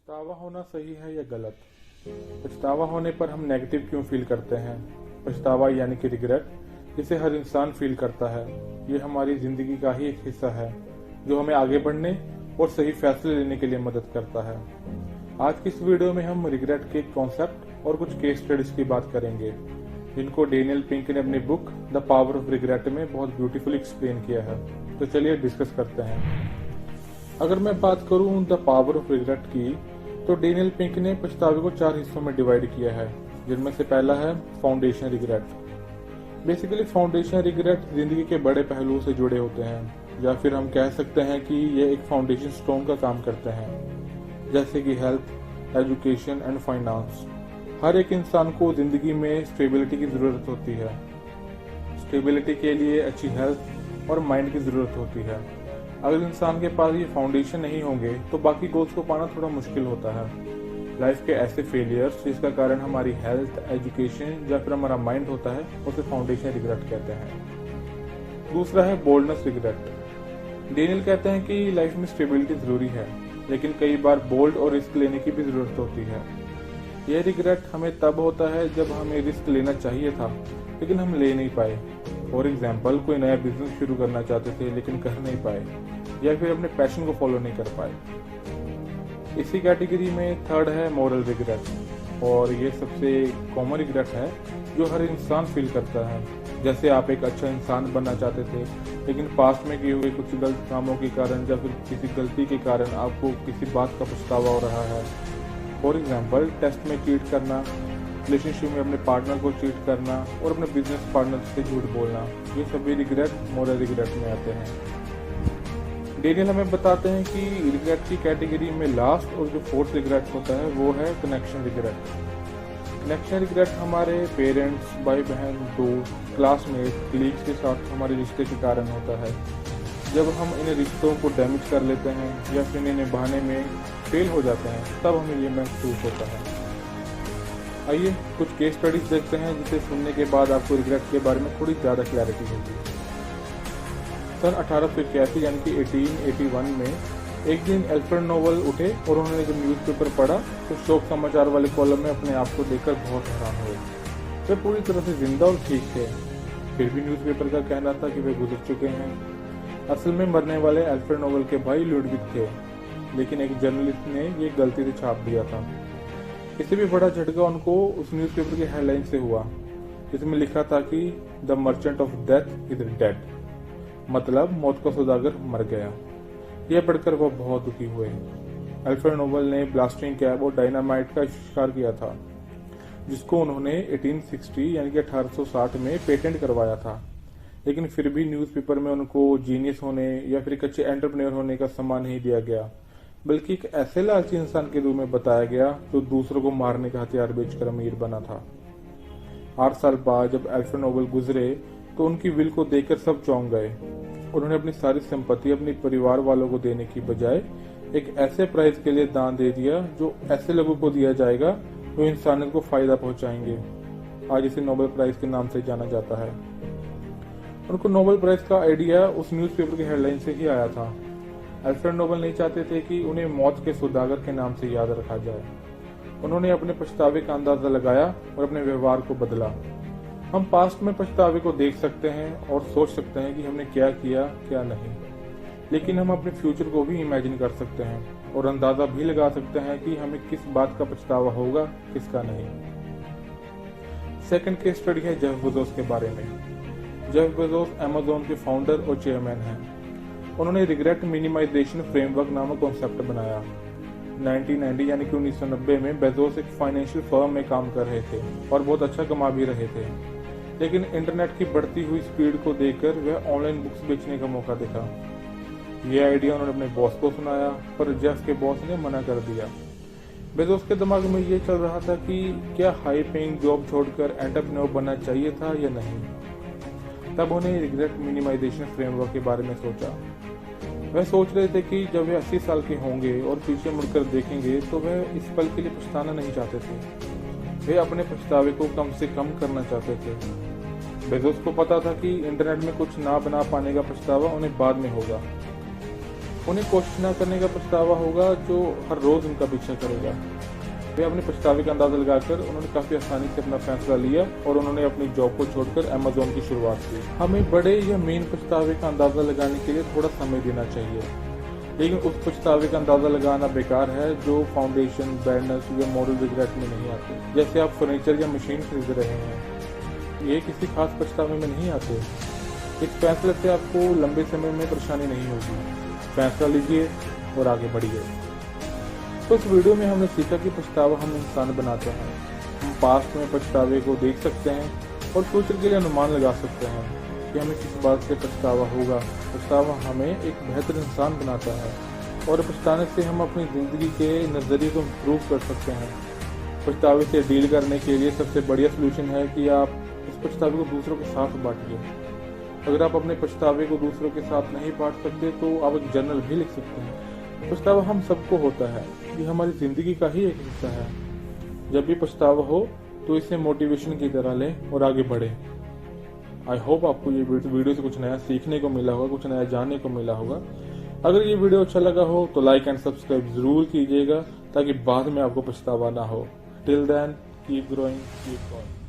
पछतावा होना सही है या गलत? पछतावा होने पर हम नेगेटिव क्यों फील करते हैं? पछतावा यानी कि रिग्रेट, जिसे हर इंसान फील करता है। ये हमारी जिंदगी का ही एक हिस्सा है जो हमें आगे बढ़ने और सही फैसले लेने के लिए मदद करता है। आज की इस वीडियो में हम रिग्रेट के कॉन्सेप्ट और कुछ केस स्टडीज की बात करेंगे, जिनको डेनियल पिंक ने अपनी book the power of regret में बहुत ब्यूटीफुली एक्सप्लेन किया है। तो चलिए डिस्कस करते हैं। अगर मैं बात करूं द पावर ऑफ रिग्रेट की, तो डेनियल पिंक ने पछतावे को 4 हिस्सों में डिवाइड किया है, जिनमें से पहला है foundation regret. Basically foundation regret जिंदगी के बड़े पहलुओं से जुड़े होते हैं, या फिर हम कह सकते हैं कि ये एक फाउंडेशन स्टोन का काम करते हैं, जैसे कि हेल्थ, एजुकेशन एंड फाइनेंस। हर एक इंसान को जिंदगी में स्टेबिलिटी की जरूरत होती है। स्टेबिलिटी के लिए अच्छी हेल्थ और माइंड की जरूरत होती है। अगर इंसान के पास ये फाउंडेशन नहीं होंगे तो बाकी गोल्स को पाना थोड़ा मुश्किल होता है। लाइफ के ऐसे फेलियर्स जिसका कारण हमारी हेल्थ, एजुकेशन या फिर हमारा माइंड होता है, उसे फाउंडेशन रिग्रेट कहते हैं। दूसरा है बोल्डनेस रिग्रेट। डेनियल कहते हैं कि लाइफ में स्टेबिलिटी जरूरी है, लेकिन कई बार बोल्ड और रिस्क लेने की भी जरूरत होती है। यह रिग्रेट हमें तब होता है जब हमें रिस्क लेना चाहिए था लेकिन हम ले नहीं पाए। फॉर एग्जाम्पल, कोई नया बिजनेस शुरू करना चाहते थे लेकिन कर नहीं पाए, या फिर अपने पैशन को फॉलो नहीं कर पाए। इसी कैटेगरी में थर्ड है मॉरल रिग्रेट, और ये सबसे कॉमन रिग्रेट है जो हर इंसान फील करता है। जैसे आप एक अच्छा इंसान बनना चाहते थे लेकिन पास्ट में किए हुए कुछ गलत कामों के कारण या फिर किसी गलती के कारण आपको किसी बात का पछतावा हो रहा है। फॉर एग्जाम्पल, टेस्ट में चीट करना, रिलेशनशिप में अपने पार्टनर को चीट करना और अपने बिजनेस पार्टनर से झूठ बोलना, ये सभी रिग्रेट मॉरल रिग्रेट में आते हैं। डेनियल हमें बताते हैं कि रिग्रेट की कैटेगरी में लास्ट और जो फोर्थ रिग्रेट होता है वो है कनेक्शन रिग्रेट। कनेक्शन रिग्रेट हमारे पेरेंट्स, भाई बहन, दोस्त, क्लासमेट, कलीग्स के साथ हमारे रिश्ते के कारण होता है। जब हम इन रिश्तों को डैमेज कर लेते हैं या फिर इन्हें निभाने में फेल हो जाते हैं, तब हमें ये महसूस होता है। आइए कुछ केस स्टडीज देखते हैं, जिसे सुनने के बाद आपको रिग्रेट के बारे में थोड़ी ज़्यादा क्लैरिटी होगी। सन 1881 यानी कि 1881 में एक दिन अल्फ्रेड नोबल उठे और उन्होंने जब न्यूज़पेपर पढ़ा तो शोक समाचार वाले कॉलम में अपने आप को देखकर बहुत हैरान हुए। वे पूरी तरह से जिंदा और ठीक थे, फिर भी न्यूज़पेपर का कहना था कि वे गुजर चुके हैं। असल में मरने वाले अल्फ्रेड नोबल के भाई लुडविग थे, लेकिन एक जर्नलिस्ट ने ये गलती से छाप दिया था। इससे भी बड़ा झटका उनको उस न्यूज़पेपर की हेडलाइन से हुआ, जिसमें लिखा था कि the merchant of death is dead, मतलब मौत का सौदागर मर गया। यह पढ़कर वह बहुत दुखी हुए। अल्फ्रेड नोबल ने ब्लास्टिंग कैप और डायनामाइट का आविष्कार किया था, जिसको उन्होंने 1860 यानी कि 1860 में पेटेंट करवाया था, लेकिन फिर भी न्यूज़पेपर में उनको जीनियस होने या फिर एक अच्छे एंटरप्रेन्योर होने का सम्मान नहीं दिया गया, बल्कि एक ऐसे लालची इंसान के रूप में बताया गया जो दूसरों को मारने का हथियार बेचकर अमीर बना था। 8 साल बाद जब अल्फ्रेड नोबल गुजरे तो उनकी विल को देखकर सब चौंक गए। उन्होंने अपनी सारी संपत्ति अपने परिवार वालों को देने की बजाय एक ऐसे प्राइज के लिए दान दे दिया जो ऐसे लोगों को दिया जाएगा जो इंसानियत को फायदा पहुंचाएंगे। आज इसे नोबेल प्राइज के नाम से जाना जाता है। उनको नोबेल प्राइज का आइडिया उस न्यूज़पेपर की हेडलाइन से ही आया था। अल्फ्रेड नोबल नहीं चाहते थे कि उन्हें मौत के सौदागर के नाम से याद रखा जाए। उन्होंने अपने पछतावे का अंदाजा लगाया और अपने व्यवहार को बदला। हम पास्ट में पछतावे को देख सकते हैं और सोच सकते हैं कि हमने क्या किया क्या नहीं, लेकिन हम अपने फ्यूचर को भी इमेजिन कर सकते हैं और अंदाजा भी लगा सकते हैं कि हमें किस बात का पछतावा होगा, किसका नहीं। सेकंड केस स्टडी है जेफ बेजोस के बारे में। जेफ बेजोस अमेज़न के फाउंडर और चेयरमैन हैं। उन्होंने रिग्रेट मिनिमाइजेशन फ्रेमवर्क नामक कॉन्सेप्ट बनाया। 1990 यानी कि 1990 में बेजोस एक फाइनेंशियल फर्म में काम कर रहे थे और बहुत अच्छा कमा भी रहे थे, लेकिन इंटरनेट की बढ़ती हुई स्पीड को देखकर वह ऑनलाइन बुक्स बेचने का मौका देखा। यह आइडिया उन्होंने अपने बॉस को सुनाया, पर जेफ के बॉस ने मना कर दिया। बेजोस के दिमाग में ये चल रहा था कि क्या हाई पेइंग जॉब छोड़कर एंटरप्रेन्योर बनना चाहिए था या नहीं। तब उन्हें रिग्रेट मिनिमाइजेशन फ्रेमवर्क के बारे में सोचा। वह सोच रहे थे कि जब वे 80 साल के होंगे और पीछे मुड़कर देखेंगे तो वह इस पल के लिए पछताना नहीं चाहते थे। वे अपने पछतावे को कम से कम करना चाहते थे। बेजोस को पता था कि इंटरनेट में कुछ ना बना पाने का पछतावा उन्हें बाद में होगा। उन्हें कोशिश न करने का पछतावा होगा जो हर रोज उनका पीछा करेगा। वे अपने पछतावे का अंदाजा लगाकर उन्होंने काफी आसानी से अपना फैसला लिया और उन्होंने अपनी जॉब को छोड़कर अमेज़न की शुरुआत की। हमें बड़े या मेन पछतावे का अंदाजा लगाने के लिए थोड़ा समय देना चाहिए, लेकिन उस पछतावे का अंदाजा लगाना बेकार है जो फाउंडेशन, बैडनेस या मॉरल रिग्रेट में नहीं आते। जैसे आप फर्नीचर या मशीन खरीद रहे हैं, ये किसी खास पछतावे में नहीं आते। इस फैसले से आपको लंबे समय में परेशानी नहीं होगी। फैसला लीजिए और आगे बढ़िए। तो इस वीडियो में हमने सीखा कि पछतावा हम इंसान बनाते हैं। हम पास्ट में पछतावे को देख सकते हैं और फ्यूचर के लिए अनुमान लगा सकते हैं कि हमें किस बात से पछतावा होगा। पछतावा हमें एक बेहतर इंसान बनाता है और पछताने से हम अपनी ज़िंदगी के नज़रिए को इम्प्रूव कर सकते हैं। पछतावे से डील करने के लिए सबसे बढ़िया सोल्यूशन है कि आप इस पछतावे को दूसरों के साथ बांटिए। अगर आप अपने पछतावे को दूसरों के साथ नहीं बांट सकते तो आप एक जर्नल भी लिख सकते हैं। पछतावा हम सबको होता है, ये हमारी जिंदगी का ही एक हिस्सा है। जब भी पछतावा हो तो इसे मोटिवेशन की तरह लें और आगे बढ़ें। आई होप आपको ये वीडियो से कुछ नया सीखने को मिला होगा, कुछ नया जानने को मिला होगा। अगर ये वीडियो अच्छा लगा हो तो लाइक एंड सब्सक्राइब जरूर कीजिएगा ताकि बाद में आपको पछतावा ना हो। Till then keep growing, keep going.